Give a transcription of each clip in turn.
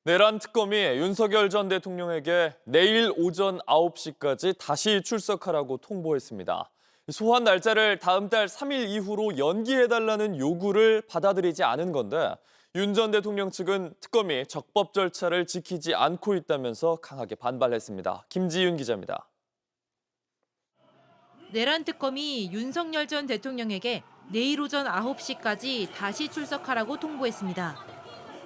내란 특검이 윤석열 전 대통령에게 내일 오전 9시까지 다시 출석하라고 통보했습니다. 소환 날짜를 다음 달 3일 이후로 연기해달라는 요구를 받아들이지 않은 건데 윤 전 대통령 측은 특검이 적법 절차를 지키지 않고 있다면서 강하게 반발했습니다. 김지윤 기자입니다. 내란 특검이 윤석열 전 대통령에게 내일 오전 9시까지 다시 출석하라고 통보했습니다.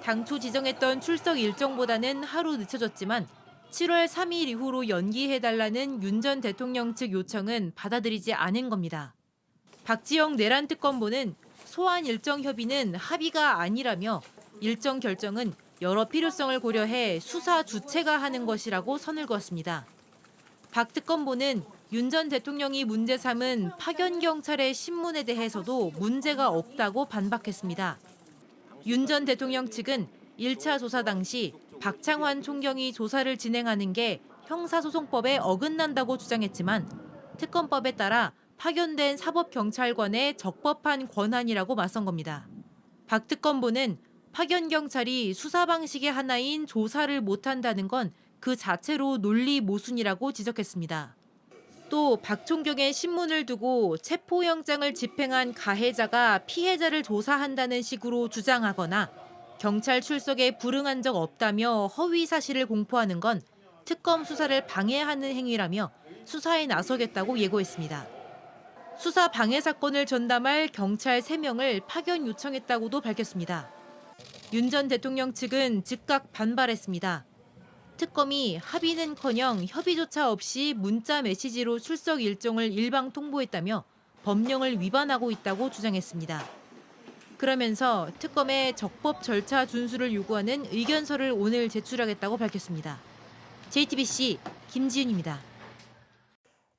당초 지정했던 출석 일정보다는 하루 늦춰졌지만 7월 3일 이후로 연기해달라는 윤 전 대통령 측 요청은 받아들이지 않은 겁니다. 박지영 내란 특검보는 소환 일정 협의는 합의가 아니라며 일정 결정은 여러 필요성을 고려해 수사 주체가 하는 것이라고 선을 그었습니다. 박 특검보는 윤 전 대통령이 문제 삼은 파견 경찰의 신문에 대해서도 문제가 없다고 반박했습니다. 윤 전 대통령 측은 1차 조사 당시 박창환 총경이 조사를 진행하는 게 형사소송법에 어긋난다고 주장했지만 특검법에 따라 파견된 사법경찰관의 적법한 권한이라고 맞선 겁니다. 박 특검보는 파견 경찰이 수사 방식의 하나인 조사를 못한다는 건 그 자체로 논리 모순이라고 지적했습니다. 또 박 총경의 신문을 두고 체포영장을 집행한 가해자가 피해자를 조사한다는 식으로 주장하거나 경찰 출석에 불응한 적 없다며 허위 사실을 공포하는 건 특검 수사를 방해하는 행위라며 수사에 나서겠다고 예고했습니다. 수사 방해 사건을 전담할 경찰 3명을 파견 요청했다고도 밝혔습니다. 윤 전 대통령 측은 즉각 반발했습니다. 특검이 합의는커녕 협의조차 없이 문자 메시지로 출석 일정을 일방 통보했다며 법령을 위반하고 있다고 주장했습니다. 그러면서 특검의 적법 절차 준수를 요구하는 의견서를 오늘 제출하겠다고 밝혔습니다. JTBC 김지윤입니다.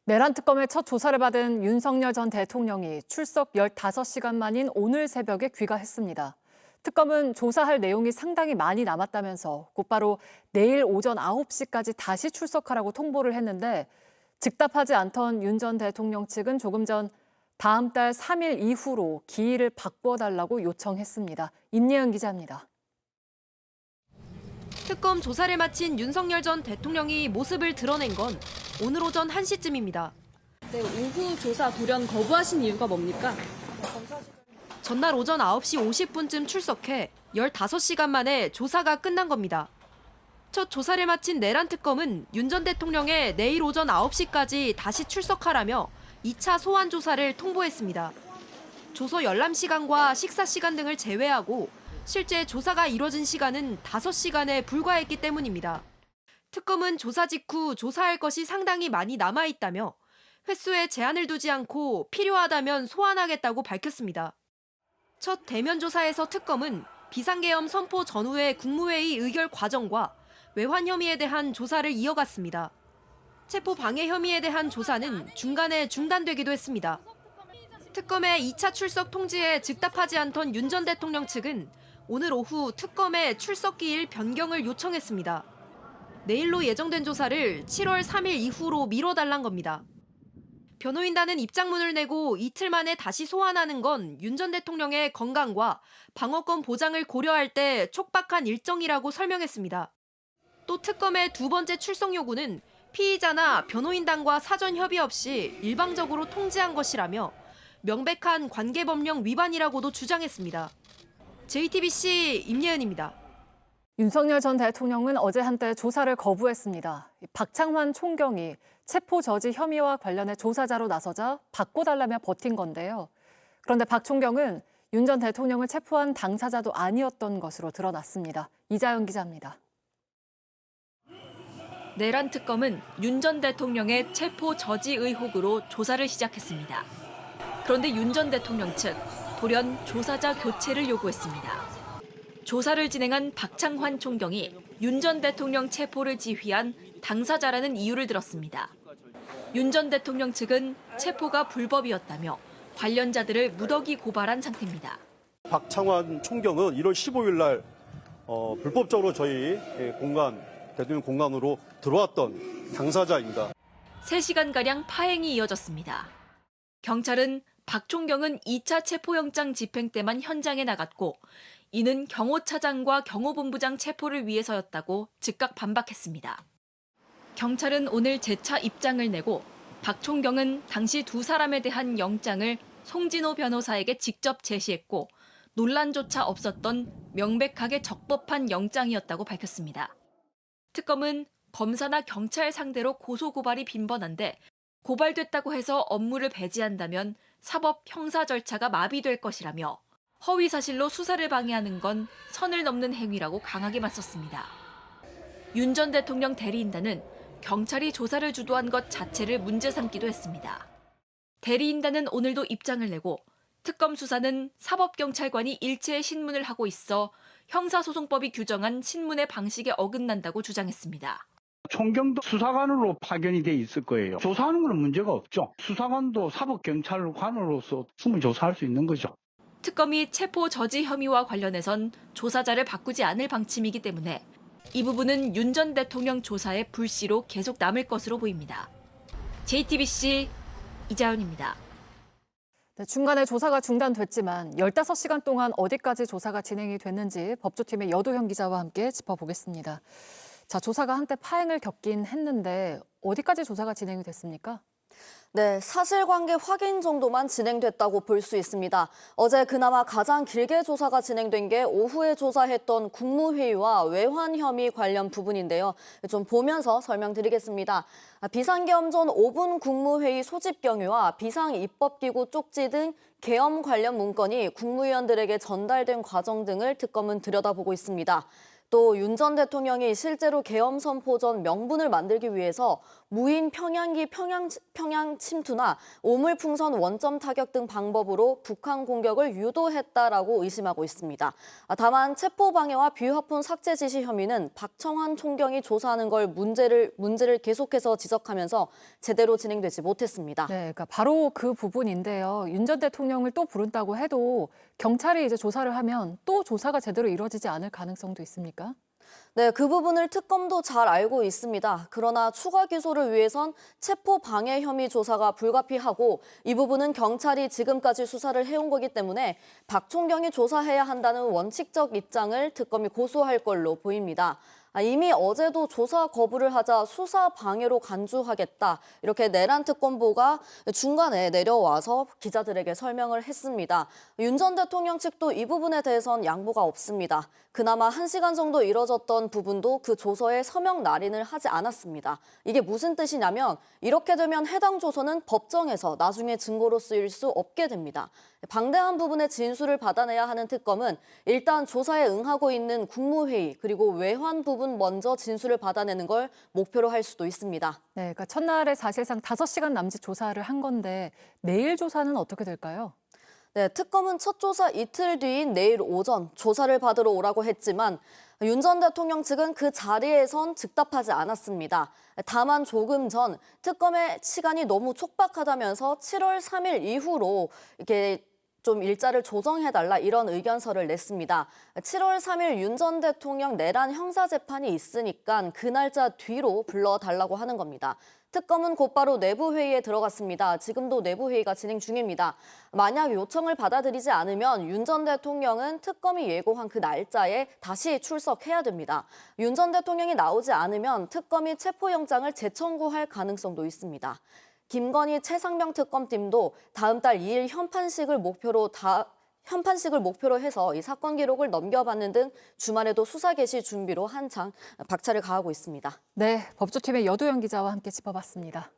내란 특검의 첫 조사를 받은 윤석열 전 대통령이 출석 15시간 만인 오늘 새벽에 귀가했습니다. 특검은 조사할 내용이 상당히 많이 남았다면서 곧바로 내일 오전 9시까지 다시 출석하라고 통보를 했는데 즉답하지 않던 윤 전 대통령 측은 조금 전 다음 달 3일 이후로 기일을 바꿔달라고 요청했습니다. 임예은 기자입니다. 특검 조사를 마친 윤석열 전 대통령이 모습을 드러낸 건 오늘 오전 1시쯤입니다. 네, 오후 조사 돌연 거부하신 이유가 뭡니까? 전날 오전 9시 50분쯤 출석해 15시간 만에 조사가 끝난 겁니다. 첫 조사를 마친 내란 특검은 윤 전 대통령의 내일 오전 9시까지 다시 출석하라며 2차 소환 조사를 통보했습니다. 조서 열람 시간과 식사 시간 등을 제외하고 실제 조사가 이뤄진 시간은 5시간에 불과했기 때문입니다. 특검은 조사 직후 조사할 것이 상당히 많이 남아있다며 횟수에 제한을 두지 않고 필요하다면 소환하겠다고 밝혔습니다. 첫 대면 조사에서 특검은 비상계엄 선포 전후의 국무회의 의결 과정과 외환 혐의에 대한 조사를 이어갔습니다. 체포 방해 혐의에 대한 조사는 중간에 중단되기도 했습니다. 특검의 2차 출석 통지에 즉답하지 않던 윤 전 대통령 측은 오늘 오후 특검의 출석 기일 변경을 요청했습니다. 내일로 예정된 조사를 7월 3일 이후로 미뤄달란 겁니다. 변호인단은 입장문을 내고 이틀 만에 다시 소환하는 건 윤 전 대통령의 건강과 방어권 보장을 고려할 때 촉박한 일정이라고 설명했습니다. 또 특검의 두 번째 출석 요구는 피의자나 변호인단과 사전 협의 없이 일방적으로 통지한 것이라며 명백한 관계법령 위반이라고도 주장했습니다. JTBC 임예은입니다. 윤석열 전 대통령은 어제 한때 조사를 거부했습니다. 박창환 총경이 체포 저지 혐의와 관련해 조사자로 나서자 바꿔달라며 버틴 건데요. 그런데 박 총경은 윤 전 대통령을 체포한 당사자도 아니었던 것으로 드러났습니다. 이자연 기자입니다. 내란 특검은 윤 전 대통령의 체포 저지 의혹으로 조사를 시작했습니다. 그런데 윤 전 대통령 측 돌연 조사자 교체를 요구했습니다. 조사를 진행한 박창환 총경이 윤 전 대통령 체포를 지휘한 당사자라는 이유를 들었습니다. 윤 전 대통령 측은 체포가 불법이었다며 관련자들을 무더기 고발한 상태입니다. 박창환 총경은 1월 15일 날 불법적으로 저희 대통령 공간으로 들어왔던 당사자입니다. 3시간가량 파행이 이어졌습니다. 경찰은 박 총경은 2차 체포영장 집행 때만 현장에 나갔고 이는 경호차장과 경호본부장 체포를 위해서였다고 즉각 반박했습니다. 경찰은 오늘 재차 입장을 내고 박 총경은 당시 두 사람에 대한 영장을 송진호 변호사에게 직접 제시했고 논란조차 없었던 명백하게 적법한 영장이었다고 밝혔습니다. 특검은 검사나 경찰 상대로 고소고발이 빈번한데 고발됐다고 해서 업무를 배제한다면 사법 형사 절차가 마비될 것이라며 허위 사실로 수사를 방해하는 건 선을 넘는 행위라고 강하게 맞섰습니다. 윤 전 대통령 대리인단은 경찰이 조사를 주도한 것 자체를 문제 삼기도 했습니다. 대리인단은 오늘도 입장을 내고 특검 수사는 사법경찰관이 일체의 신문을 하고 있어 형사소송법이 규정한 신문의 방식에 어긋난다고 주장했습니다. 총경도 수사관으로 파견이 돼 있을 거예요. 조사하는 건 문제가 없죠. 수사관도 사법경찰관으로서 충분히 조사할 수 있는 거죠. 특검이 체포 저지 혐의와 관련해선 조사자를 바꾸지 않을 방침이기 때문에 이 부분은 윤 전 대통령 조사의 불씨로 계속 남을 것으로 보입니다. JTBC 이자연입니다. 네, 중간에 조사가 중단됐지만 15시간 동안 어디까지 조사가 진행이 됐는지 법조팀의 여도형 기자와 함께 짚어보겠습니다. 자, 조사가 한때 파행을 겪긴 했는데 어디까지 조사가 진행이 됐습니까? 네, 사실관계 확인 정도만 진행됐다고 볼 수 있습니다. 어제 그나마 가장 길게 조사가 진행된 게 오후에 조사했던 국무회의와 외환 혐의 관련 부분인데요. 좀 보면서 설명드리겠습니다. 비상계엄 전 5분 국무회의 소집 경위와 비상입법기구 쪽지 등 계엄 관련 문건이 국무위원들에게 전달된 과정 등을 특검은 들여다보고 있습니다. 또 윤 전 대통령이 실제로 계엄 선포 전 명분을 만들기 위해서 무인 평양기 평양 침투나 오물풍선 원점 타격 등 방법으로 북한 공격을 유도했다라고 의심하고 있습니다. 다만 체포 방해와 비화폰 삭제 지시 혐의는 박청환 총경이 조사하는 걸 문제를 계속해서 지적하면서 제대로 진행되지 못했습니다. 네, 그러니까 바로 그 부분인데요. 윤 전 대통령을 또 부른다고 해도 경찰이 이제 조사를 하면 또 조사가 제대로 이루어지지 않을 가능성도 있습니까? 네, 그 부분을 특검도 잘 알고 있습니다. 그러나 추가 기소를 위해선 체포 방해 혐의 조사가 불가피하고 이 부분은 경찰이 지금까지 수사를 해온 거기 때문에 박 총경이 조사해야 한다는 원칙적 입장을 특검이 고수할 걸로 보입니다. 이미 어제도 조사 거부를 하자 수사 방해로 간주하겠다. 이렇게 내란 특검보가 중간에 내려와서 기자들에게 설명을 했습니다. 윤 전 대통령 측도 이 부분에 대해선 양보가 없습니다. 그나마 1시간 정도 이뤄졌던 부분도 그 조서에 서명 날인을 하지 않았습니다. 이게 무슨 뜻이냐면 이렇게 되면 해당 조서는 법정에서 나중에 증거로 쓰일 수 없게 됩니다. 방대한 부분의 진술을 받아내야 하는 특검은 일단 조사에 응하고 있는 국무회의 그리고 외환 부분 먼저 진술을 받아내는 걸 목표로 할 수도 있습니다. 네, 그러니까 첫날에 사실상 5시간 남짓 조사를 한 건데 내일 조사는 어떻게 될까요? 네, 특검은 첫 조사 이틀 뒤인 내일 오전 조사를 받으러 오라고 했지만 윤 전 대통령 측은 그 자리에선 즉답하지 않았습니다. 다만 조금 전 특검의 시간이 너무 촉박하다면서 7월 3일 이후로 이렇게 좀 일자를 조정해달라 이런 의견서를 냈습니다. 7월 3일 윤 전 대통령 내란 형사재판이 있으니까 그 날짜 뒤로 불러달라고 하는 겁니다. 특검은 곧바로 내부회의에 들어갔습니다. 지금도 내부회의가 진행 중입니다. 만약 요청을 받아들이지 않으면 윤 전 대통령은 특검이 예고한 그 날짜에 다시 출석해야 됩니다. 윤 전 대통령이 나오지 않으면 특검이 체포영장을 재청구할 가능성도 있습니다. 김건희 최상병 특검팀도 다음 달 2일 현판식을 목표로 해서 이 사건 기록을 넘겨받는 등 주말에도 수사 개시 준비로 한창 박차를 가하고 있습니다. 네, 법조팀의 여도영 기자와 함께 짚어봤습니다.